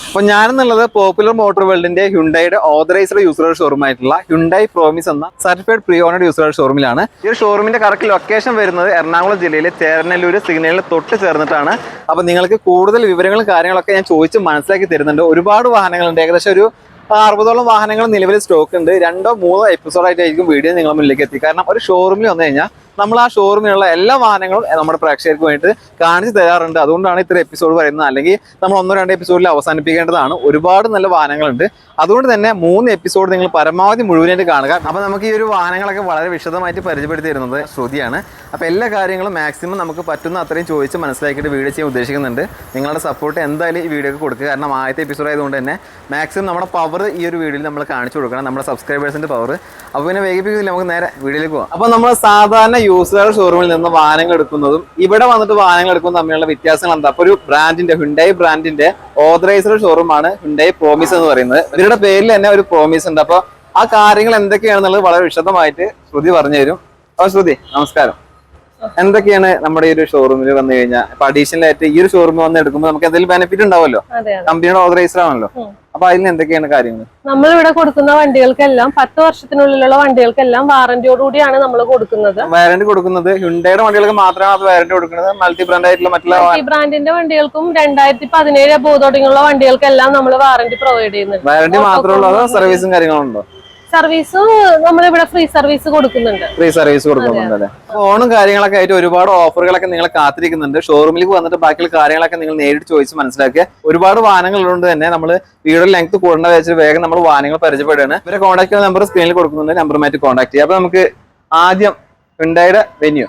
അപ്പോൾ ഞാനെന്നുള്ളത് popular motor വേൾഡിന്റെ ഹ്യുണ്ടായിയുടെ ഓതറൈസ്ഡ് യൂസർ ഷോറൂം ആയിട്ടുള്ള ഹ്യുണ്ടായി പ്രോമിസ് എന്ന സർട്ടിഫൈഡ് പ്രീ ഓണഡ് യൂസർ ഷോറൂമിലാണ്. ഈ ഒരു ഷോറൂമിന്റെ കറക്റ്റ് ലൊക്കേഷൻ വരുന്നത് എറണാകുളം ജില്ലയിലെ ചേർനല്ലൂർ സിഗ്നലിൽ തൊട്ട് ചേർന്നിട്ടാണ്. അപ്പോൾ നിങ്ങൾക്ക് കൂടുതൽ വിവരങ്ങളും കാര്യങ്ങളൊക്കെ ഞാൻ ചോദിച്ച് മനസ്സിലാക്കി തരുന്നുണ്ട്. ഒരുപാട് വാഹനങ്ങളുണ്ട്, ഏകദേശം ഒരു 60ഓളം വാഹനങ്ങൾ നിലവിൽ സ്റ്റോക്ക് ഉണ്ട്. 2 or 3 എപ്പിസോഡായിട്ടായിരിക്കും വീഡിയോ നിങ്ങളുടെ മുന്നിലേക്ക് എത്തി. കാരണം ഒരു ഷോറൂമിൽ വന്നു കഴിഞ്ഞാൽ നമ്മൾ ആ ഷോറൂമിലുള്ള എല്ലാ വാഹനങ്ങളും നമ്മുടെ പ്രേക്ഷകർക്ക് വേണ്ടിയിട്ട് കാണിച്ചു തരാറുണ്ട്. അതുകൊണ്ടാണ് ഇത്ര എപ്പിസോഡ് പറയുന്നത്. അല്ലെങ്കിൽ നമ്മൾ 1-2 എപ്പിസോഡിൽ അവസാനിപ്പിക്കേണ്ടതാണ്. ഒരുപാട് നല്ല വാഹനങ്ങളുണ്ട്. അതുകൊണ്ട് തന്നെ 3 എപ്പിസോഡ് നിങ്ങൾ പരമാവധി മുഴുവനായിട്ട് കാണുക. അപ്പോൾ നമുക്ക് ഈ ഒരു വാഹനങ്ങളൊക്കെ വളരെ വിശദമായിട്ട് പരിചയപ്പെടുത്തി തരുന്നത് ശ്രുതിയാണ്. അപ്പോൾ എല്ലാ കാര്യങ്ങളും മാക്സിമം നമുക്ക് പറ്റുന്ന അത്രയും ചോദിച്ച് മനസ്സിലാക്കിയിട്ട് വീഡിയോ ചെയ്യാൻ ഉദ്ദേശിക്കുന്നുണ്ട്. നിങ്ങളുടെ സപ്പോർട്ട് എന്തായാലും ഈ വീഡിയോക്ക് കൊടുക്കുക. കാരണം ആദ്യത്തെ എപ്പിസോഡ് ആയതുകൊണ്ട് തന്നെ മാക്സിമം നമ്മുടെ പവർ ഈ ഒരു വീഡിയോയിൽ നമ്മൾ കാണിച്ചു കൊടുക്കണം, നമ്മുടെ സബ്സ്ക്രൈബേഴ്സിൻ്റെ പവർ. അപ്പോൾ പിന്നെ വൈകിപ്പിക്കുന്നില്ല, നമുക്ക് നേരെ വീഡിയോയിലേക്ക് പോകാം. അപ്പോൾ നമ്മൾ സാധാരണ യൂസർ ഷോറൂമിൽ നിന്ന് വാഹനങ്ങൾ എടുക്കുന്നതും ഇവിടെ വന്നിട്ട് വാഹനങ്ങൾ എടുക്കുന്നതും തമ്മിലുള്ള വ്യത്യാസങ്ങൾ എന്താ? അപ്പോൾ ഒരു ബ്രാൻഡിന്റെ ഹ്യുണ്ടായി ബ്രാൻഡിന്റെ ഓതറൈസ്ഡ് ഷോറൂമാണ് ഹ്യുണ്ടായി പ്രോമിസ് എന്ന് പറയുന്നത്. ഇവരുടെ പേരിൽ തന്നെ ഒരു പ്രോമിസ് ഉണ്ട്. അപ്പോൾ ആ കാര്യങ്ങൾ എന്തൊക്കെയാണെന്നുള്ളത് വളരെ വിശദമായിട്ട് ശ്രുതി പറഞ്ഞു തരും. അപ്പോൾ ശ്രുതി, നമസ്കാരം. എന്തൊക്കെയാണ് നമ്മുടെ ഈ ഒരു ഷോറൂമിൽ വന്നു കഴിഞ്ഞാൽ ഇപ്പൊ അഡീഷണൽ ആയിട്ട് ഈ ഒരു ഷോറൂമിൽ വന്ന് എടുക്കുമ്പോൾ നമുക്ക് എന്തെങ്കിലും ബെനിഫിറ്റ് ഉണ്ടാവുമല്ലോ? കമ്പനിയുടെ ഓതറൈസ്ഡ് ആണല്ലോ. അപ്പൊ അതിന് എന്തൊക്കെയാണ് കാര്യങ്ങൾ? നമ്മൾ ഇവിടെ കൊടുക്കുന്ന വണ്ടികൾക്കെല്ലാം 10 വർഷത്തിനുള്ളിലുള്ള വണ്ടികൾക്കെല്ലാം വാറന്റിയോടുകൂടിയാണ് നമ്മൾ കൊടുക്കുന്നത്. വാറന്റി കൊടുക്കുന്നത് ഹ്യുണ്ടായിയുടെ വണ്ടികൾക്ക് മാത്രമാണ് വാറന്റി കൊടുക്കുന്നത്? മൾട്ടി ബ്രാൻഡ് ആയിട്ടുള്ള മറ്റുള്ള ബ്രാൻഡിന്റെ വണ്ടികൾക്കും 2017 അബോവ് തുടങ്ങിയുള്ള വണ്ടികൾക്കെല്ലാം നമ്മൾ വാറന്റി പ്രൊവൈഡ് ചെയ്യുന്നുണ്ട്. വാറന്റി മാത്രമുള്ള സർവീസും കാര്യങ്ങളുണ്ടോ? സർവീസ് നമ്മളിവിടെ ഫ്രീ സർവീസ് കൊടുക്കുന്നുണ്ട്. ഫ്രീ സർവീസ് കൊടുക്കുന്നുണ്ടല്ലേ? ഓണും കാര്യങ്ങളൊക്കെ ആയിട്ട് ഒരുപാട് ഓഫറുകളൊക്കെ നിങ്ങളെ കാത്തിരിക്കുന്നുണ്ട്. ഷോറൂമിലേക്ക് വന്നിട്ട് ബാക്കിയുള്ള കാര്യങ്ങളൊക്കെ നിങ്ങൾ നേരിട്ട് ചോദിച്ച് മനസ്സിലാക്കുക. ഒരുപാട് വാഹനങ്ങൾ ഉള്ളതുകൊണ്ട് തന്നെ നമ്മൾ വീഡിയോ ലെങ്ത് കൂടേണ്ട വെച്ചിട്ട് വേഗം നമ്മൾ വാഹനങ്ങൾ പരിചയപ്പെടുകയാണ്. ഇവരെ കോൺടാക്ട് ചെയ്യുന്ന നമ്പർ സ്ക്രീനിൽ കൊടുക്കുന്നുണ്ട്, നമ്പറുമായിട്ട് കോൺടാക്ട് ചെയ്യുക. അപ്പൊ നമുക്ക് ആദ്യം ഹ്യുണ്ടായിയുടെ വെന്യൂ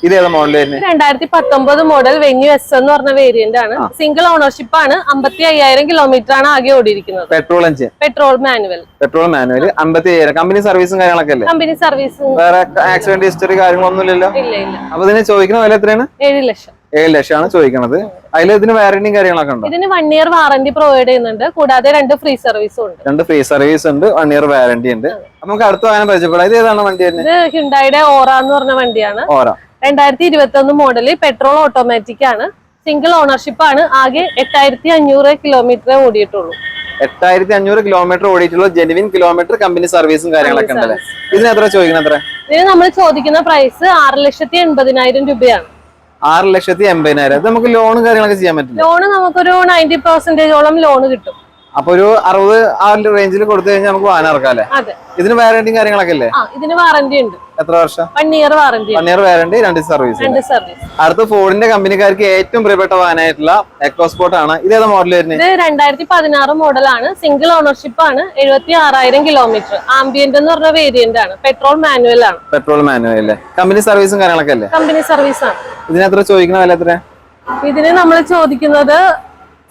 ഇത് ഏതാ മോഡൽ വരുന്നത്? 2019 മോഡൽ വെന്യൂ എസ് എന്ന് പറഞ്ഞ വേരിയന്റ് ആണ്. സിംഗിൾ ഓണർഷിപ്പ് ആണ്. 55,000 കിലോമീറ്റർ ആണ് ആകെ ഓടിയിരിക്കുന്നത്. Petrol engine, petrol manual 55,000. Company സർവീസും കാര്യങ്ങളൊക്കെ അല്ലേ? കമ്പനി സർവീസ്, വേറെ ആക്സിഡന്റ് ഹിസ്റ്ററി കാര്യങ്ങളൊന്നും ഇല്ലല്ലോ? ഇല്ല. അപ്പൊ ഇതിന് ചോദിക്കുന്ന വില എത്രയാണ്? 7 ലക്ഷം. 7 ലക്ഷമാണ് ചോദിക്കുന്നത്. അതിൽ ഇതിന് വാറന്റിയും കാര്യങ്ങളൊക്കെ ഉണ്ടോ? ഇതിന് 1 ഇയർ വാറന്റി പ്രൊവൈഡ് ചെയ്യുന്നുണ്ട്. കൂടാതെ 2 ഫ്രീ സർവീസും ഉണ്ട്. 2 ഫ്രീ സർവീസ് ഉണ്ട്, 1 ഇയർ വാറന്റി ഉണ്ട്. നമുക്ക് അടുത്ത വാഹനം പരിചയപ്പെടാം. ഇത് ഏതാണ് വണ്ടി? ഇത് ഹ്യുണ്ടായിയുടെ ഓറ എന്ന് പറഞ്ഞ വണ്ടിയാണ്. ഓറ 2021 മോഡല്, പെട്രോൾ ഓട്ടോമാറ്റിക് ആണ്. സിംഗിൾ ഓണർഷിപ്പ് ആണ്. ആകെ 8,500 കിലോമീറ്റർ ഓടിയിട്ടുള്ളൂ. 8,500 കിലോമീറ്റർ ഓടിയിട്ടുള്ള ജെനുവിൻ കിലോമീറ്റർ കമ്പനി സർവീസും കാര്യങ്ങളൊക്കെ ഉണ്ടല്ലേ? ഇതിന് എത്ര ചോദിക്കുന്നത്? എത്ര? ഇതിന് നമ്മൾ ചോദിക്കുന്ന പ്രൈസ് 6,80,000 രൂപയാണ്. 6,80,000. അത് നമുക്ക് ലോണും കാര്യങ്ങളൊക്കെ ചെയ്യാൻ പറ്റില്ല? ലോണ് നമുക്കൊരു 90% ലോണ് കിട്ടും. അപ്പൊ ഒരു 60 ആ റേഞ്ചിൽ കൊടുത്തു കഴിഞ്ഞാൽ നമുക്ക് വാഹനം ഇറക്കാം അല്ലേ? അതെ. ഇതിന് വാറന്റിയും കാര്യങ്ങളൊക്കെ അല്ലേ? ഇതിന് വാറന്റി ഉണ്ട്. എത്ര വർഷം? 1 year warranty. 1 year warranty, 2 service. അടുത്ത ഫോർഡിന്റെ കമ്പനിക്കാർക്ക് ഏറ്റവും പ്രിയപ്പെട്ട വാഹനമായിട്ടുള്ള എക്കോസ്പോർട്ട് ആണ്. ഇത് ഏതാ മോഡൽ വരുന്നത്? ഇത് 2016 മോഡലാണ്. സിംഗിൾ ഓണർഷിപ്പ് ആണ്. 76,000 കിലോമീറ്റർ. ആംബിയന്റ് എന്ന് പറഞ്ഞ വേരിയന്റ് ആണ്. പെട്രോൾ മാനുവൽ ആണ്. പെട്രോൾ മാനുവൽ അല്ലേ? കമ്പനി സർവീസും കാര്യങ്ങളൊക്കെ അല്ലേ? കമ്പനി സർവീസ് ആണ്. ഇതിന് എത്ര ചോദിക്കുന്ന വില? എത്ര? ഇതിന് നമ്മൾ ചോദിക്കുന്നത്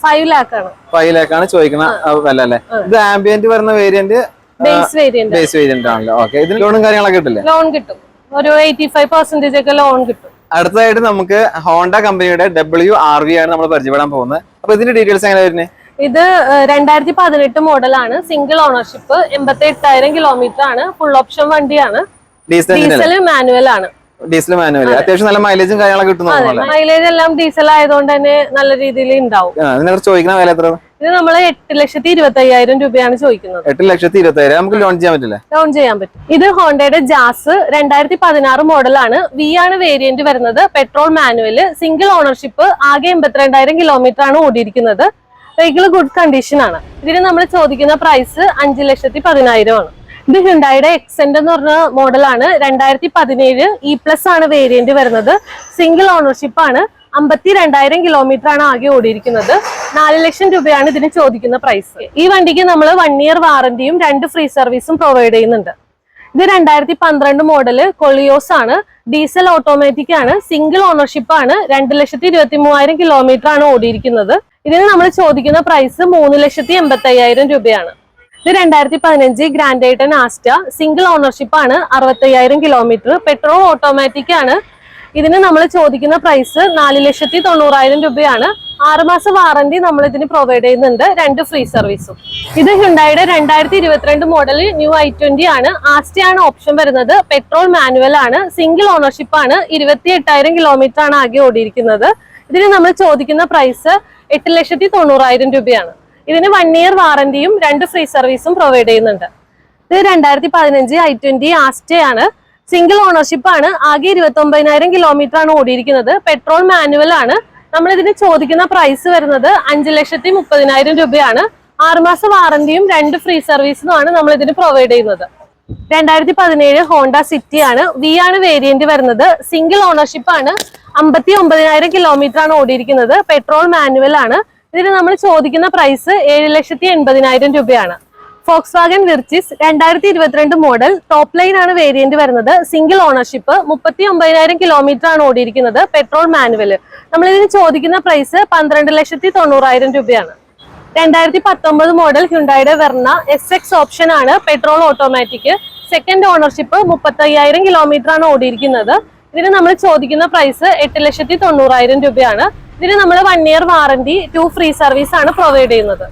5 lakh ആണ്. 5 lakh ആണ് ചോദിക്കുന്ന വില അല്ലേ? ഇത് ആംബിയന്റ് വരുന്ന വേരിയന്റ്, ബേസ് വേരിയന്റ് ആണല്ലോ. ഓക്കെ. ഇതിന് ലോണും കാര്യങ്ങളൊക്കെ കിട്ടില്ലേ? ലോൺ കിട്ടും. ഒരു 85% ഒക്കെ ലോൺ കിട്ടും. അടുത്തതായിട്ട് നമുക്ക് ഹോണ്ട കമ്പനിയുടെ WRV ആണ് നമ്മൾ പരിചയപ്പെടാൻ പോകുന്നത്. അപ്പൊ ഇതിന്റെ ഡീറ്റെയിൽസ് എങ്ങനെ വരുന്നത്? ഇത് 2018 മോഡലാണ്. സിംഗിൾ ഓണർഷിപ്പ്, 88,000 കിലോമീറ്റർ ആണ്. ഫുൾ ഓപ്ഷൻ വണ്ടിയാണ്. ഡീസൽ മാനുവൽ ആണ്. ഡീസൽ മാനുവൽ അത്യാവശ്യം നല്ല മൈലേജും കാര്യങ്ങളൊക്കെ കിട്ടുന്നു. മൈലേജ് എല്ലാം ഡീസൽ ആയതുകൊണ്ട് തന്നെ നല്ല രീതിയിൽ ഉണ്ടാവും. ചോദിക്കുന്ന വില എത്ര? ഇത് നമ്മൾ 8,25,000 രൂപയാണ് ചോദിക്കുന്നത്. 8,25,000. നമുക്ക് ലോൺ ചെയ്യാൻ പറ്റില്ല? ലോൺ ചെയ്യാൻ പറ്റും. ഇത് ഹോണ്ടയുടെ ജാസ് 2016 മോഡലാണ്. വി ആണ് വേരിയന്റ് വരുന്നത്. പെട്രോൾ മാനുവൽ, സിംഗിൾ ഓണർഷിപ്പ്, ആകെ 82,000 കിലോമീറ്റർ ആണ് ഓടിയിരിക്കുന്നത്. വെഹിക്കിൾ ഗുഡ് കണ്ടീഷൻ ആണ്. ഇതിന് നമ്മൾ ചോദിക്കുന്ന പ്രൈസ് 5,10,000 ആണ്. ഇത് ഹ്യുണ്ടായിയുടെ എക്സെന്റ് എന്ന് പറഞ്ഞ മോഡലാണ്. 2017 E+ ആണ് വേരിയന്റ് വരുന്നത്. സിംഗിൾ ഓണർഷിപ്പ് ആണ്. 52,000 കിലോമീറ്റർ ആണ് ആകെ ഓടിയിരിക്കുന്നത്. 4 ലക്ഷം രൂപയാണ് ഇതിന് ചോദിക്കുന്ന പ്രൈസ്. ഈ വണ്ടിക്ക് നമ്മൾ 1 ഇയർ വാറന്റിയും 2 ഫ്രീ സർവീസും പ്രൊവൈഡ് ചെയ്യുന്നുണ്ട്. ഇത് 2012 മോഡല് കൊളിയോസ് ആണ്. ഡീസൽ ഓട്ടോമാറ്റിക് ആണ്. സിംഗിൾ ഓണർഷിപ്പ് ആണ്. 2,23,000 കിലോമീറ്റർ ആണ് ഓടിയിരിക്കുന്നത്. ഇതിന് നമ്മൾ ചോദിക്കുന്ന പ്രൈസ് 3,85,000 രൂപയാണ്. ഇത് 2015 ഗ്രാൻഡ് ഐറ്റൻ ആസ്റ്റ. സിംഗിൾ ഓണർഷിപ്പ് ആണ്. 65,000 കിലോമീറ്റർ. പെട്രോൾ ഓട്ടോമാറ്റിക് ആണ്. ഇതിന് നമ്മൾ ചോദിക്കുന്ന പ്രൈസ് 4,90,000 രൂപയാണ്. 6 മാസം വാറന്റി നമ്മൾ ഇതിന് പ്രൊവൈഡ് ചെയ്യുന്നുണ്ട്. 2 ഫ്രീ സർവീസും. ഇത് ഹ്യുണ്ടായിയുടെ 2022 മോഡൽ ന്യൂ i20 ആണ്. ആസ്റ്റയാണ് ഓപ്ഷൻ വരുന്നത്. പെട്രോൾ മാനുവൽ ആണ്. സിംഗിൾ ഓണർഷിപ്പ് ആണ്. 28,000 കിലോമീറ്റർ ആണ് ആകെ ഓടിയിരിക്കുന്നത്. ഇതിന് നമ്മൾ ചോദിക്കുന്ന പ്രൈസ് 8,90,000 രൂപയാണ്. ഇതിന് 1 ഇയർ വാറന്റിയും 2 ഫ്രീ സർവീസും പ്രൊവൈഡ് ചെയ്യുന്നുണ്ട്. ഇത് 2015 i20 ആസ്റ്റയാണ്. സിംഗിൾ ഓണർഷിപ്പ് ആണ്. ആകെ 29,000 കിലോമീറ്റർ ആണ് ഓടിയിരിക്കുന്നത്. പെട്രോൾ മാനുവൽ ആണ്. നമ്മൾ ഇതിന് ചോദിക്കുന്ന പ്രൈസ് വരുന്നത് 5,30,000 രൂപയാണ്. 6 മാസ വാറന്റിയും 2 ഫ്രീ സർവീസുമാണ് നമ്മൾ ഇതിന് പ്രൊവൈഡ് ചെയ്യുന്നത്. 2017 ഹോണ്ട സിറ്റി ആണ്. വി ആണ് വേരിയന്റ് വരുന്നത്. സിംഗിൾ ഓണർഷിപ്പ് ആണ്. 59,000 കിലോമീറ്റർ ആണ് ഓടിയിരിക്കുന്നത്. പെട്രോൾ മാനുവൽ ആണ്. ഇതിന് നമ്മൾ ചോദിക്കുന്ന പ്രൈസ് 7,80,000 രൂപയാണ്. Fox Wagen വിർച്ചിസ് 2022 model top line ആണ് വേരിയന്റ് വരുന്നത്. സിംഗിൾ ഓണർഷിപ്പ് 39,000 കിലോമീറ്റർ ആണ് ഓടിയിരിക്കുന്നത്. Petrol manual. നമ്മൾ ഇതിന് ചോദിക്കുന്ന പ്രൈസ് 12,90,000 രൂപയാണ്. 2019 മോഡൽ ഹ്യുണ്ടായുടെ വെർണ SX ഓപ്ഷൻ ആണ്. Petrol automatic. Second ownership 35,000 kilometre ആണ് ഓടിയിരിക്കുന്നത്. ഇതിന് നമ്മൾ ചോദിക്കുന്ന പ്രൈസ് 8,90,000 രൂപയാണ്. ഇതിന് നമ്മൾ 1 ഇയർ വാറന്റി 2 ഫ്രീ സർവീസ് ആണ് പ്രൊവൈഡ് ചെയ്യുന്നത്.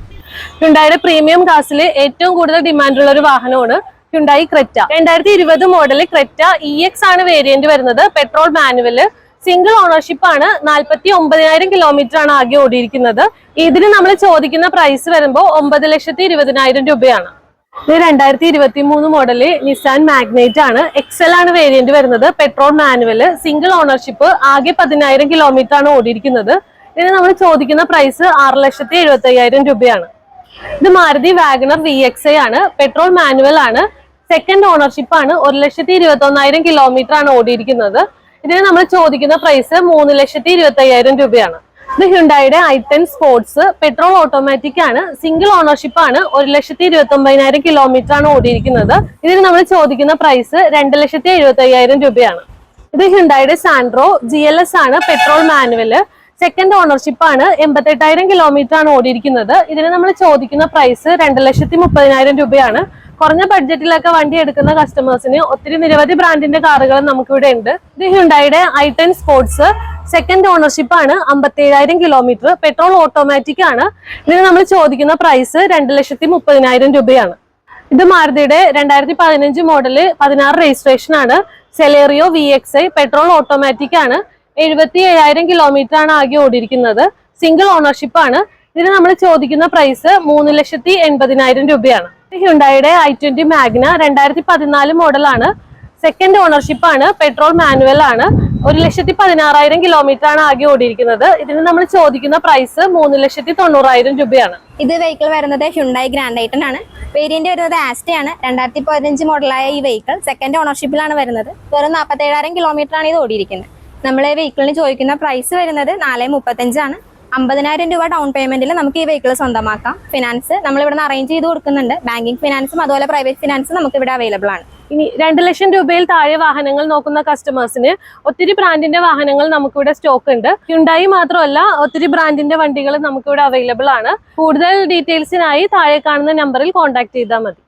ഹ്യുണ്ടായുടെ പ്രീമിയം ക്ലാസ്സിൽ ഏറ്റവും കൂടുതൽ ഡിമാൻഡുള്ള ഒരു വാഹനമാണ് Hyundai Creta. 2020 model Creta EX ആണ് വേരിയന്റ് വരുന്നത്. Petrol manual. സിംഗിൾ ഓണർഷിപ്പ് ആണ്. 49,000 കിലോമീറ്റർ ആണ് ആകെ ഓടിയിരിക്കുന്നത്. ഇതിന് നമ്മൾ ചോദിക്കുന്ന പ്രൈസ് വരുമ്പോൾ 9,20,000 രൂപയാണ്. ഇത് 2023 മോഡല് നിസാൻ മാഗ്നൈറ്റ് ആണ്. XL ആണ് വേരിയന്റ് വരുന്നത്. Petrol manual. Single ownership. ആകെ 10,000 കിലോമീറ്റർ ആണ് ഓടിയിരിക്കുന്നത്. ഇതിന് നമ്മൾ ചോദിക്കുന്ന പ്രൈസ് 6,75,000 രൂപയാണ്. ഇത് മാരുതി വാഗണർ VXi ആണ്. പെട്രോൾ മാനുവൽ ആണ്. സെക്കൻഡ് ഓണർഷിപ്പ് ആണ്. 1,21,000 കിലോമീറ്റർ ആണ് ഓടിയിരിക്കുന്നത്. ഇതിന് നമ്മൾ ചോദിക്കുന്ന പ്രൈസ് 3,25,000 രൂപയാണ്. ഇത് ഹ്യുണ്ടായുടെ i10 സ്പോർട്സ്. പെട്രോൾ ഓട്ടോമാറ്റിക് ആണ്. സിംഗിൾ ഓണർഷിപ്പ് ആണ്. 1,29,000 കിലോമീറ്റർ ആണ് ഓടിയിരിക്കുന്നത്. ഇതിന് നമ്മൾ ചോദിക്കുന്ന പ്രൈസ് 2,75,000 രൂപയാണ്. ഇത് ഹ്യുണ്ടായുടെ സാൻഡ്രോ GLS ആണ്. Petrol manual. സെക്കൻഡ് ഓണർഷിപ്പ് ആണ്. 88,000 കിലോമീറ്റർ ആണ് ഓടിയിരിക്കുന്നത്. ഇതിന് നമ്മൾ ചോദിക്കുന്ന പ്രൈസ് 2,30,000 രൂപയാണ്. കുറഞ്ഞ ബഡ്ജറ്റിലൊക്കെ വണ്ടി എടുക്കുന്ന കസ്റ്റമേഴ്സിന് ഒത്തിരി നിരവധി ബ്രാൻഡിന്റെ കാറുകൾ നമുക്കിവിടെ ഉണ്ട്. ഇത് ഹ്യുണ്ടായുടെ i10 സ്പോർട്സ്. സെക്കൻഡ് ഓണർഷിപ്പ് ആണ്. 57,000 കിലോമീറ്റർ. പെട്രോൾ ഓട്ടോമാറ്റിക് ആണ്. ഇതിന് നമ്മൾ ചോദിക്കുന്ന പ്രൈസ് 2,30,000 രൂപയാണ്. ഇത് മാരുതിയുടെ 2015 മോഡല് 16 രജിസ്ട്രേഷൻ ആണ്. സെലേറിയോ VXi. പെട്രോൾ ഓട്ടോമാറ്റിക് ആണ്. 77,000 കിലോമീറ്റർ ആണ് ആകെ ഓടിയിരിക്കുന്നത്. സിംഗിൾ ഓണർഷിപ്പ് ആണ്. ഇതിന് നമ്മൾ ചോദിക്കുന്ന പ്രൈസ് 3,80,000 രൂപയാണ്. ഹ്യുണ്ടായുടെ i20 മാഗ്ന 2014 മോഡലാണ്. സെക്കൻഡ് ഓണർഷിപ്പ് ആണ്. പെട്രോൾ മാനുവൽ ആണ്. 1,16,000 കിലോമീറ്റർ ആണ് ആകെ ഓടിയിരിക്കുന്നത്. ഇതിന് നമ്മൾ ചോദിക്കുന്ന പ്രൈസ് 3,90,000 രൂപയാണ്. ഇത് വെഹിക്കിൾ വരുന്നത് ഹ്യുണ്ടായി ഗ്രാൻഡ് ഐറ്റൻ ആണ്. വേരിയന്റ് വരുന്നത് ആസ്റ്റയാണ്. 2015 മോഡലായ ഈ വെഹിക്കിൾ സെക്കൻഡ് ഓണർഷിപ്പിലാണ് വരുന്നത്. വെറും 47,000 കിലോമീറ്റർ ആണ് ഇത് ഓടിയിരിക്കുന്നത്. നമ്മൾ ഈ വെഹിക്കിളിന് ചോദിക്കുന്ന പ്രൈസ് വരുന്നത് 4,35,000 ആണ്. 50,000 രൂപ ഡൗൺ പേയ്മെന്റിൽ നമുക്ക് ഈ വെഹിക്കിൾ സ്വന്തമാക്കാം. ഫിനാൻസ് നമ്മൾ ഇവിടെ റാഞ്ച് ചെയ്ത് കൊടുക്കുന്നുണ്ട്. ബാങ്കിങ് ഫിനാൻസും അതുപോലെ പ്രൈവറ്റ് ഫിനാൻസും നമുക്ക് ഇവിടെ അവൈലബിൾ ആണ്. ഇനി 2 ലക്ഷം രൂപയിൽ താഴെ വാഹനങ്ങൾ നോക്കുന്ന കസ്റ്റമേഴ്സിന് ഒത്തിരി ബ്രാൻഡിന്റെ വാഹനങ്ങൾ നമുക്കിവിടെ സ്റ്റോക്ക് ഉണ്ട്. ഹ്യുണ്ടായി മാത്രമല്ല ഒത്തിരി ബ്രാൻഡിന്റെ വണ്ടികൾ നമുക്കിവിടെ അവൈലബിൾ ആണ്. കൂടുതൽ ഡീറ്റെയിൽസിനായി താഴെ കാണുന്ന നമ്പറിൽ കോൺടാക്ട് ചെയ്താൽ മതി.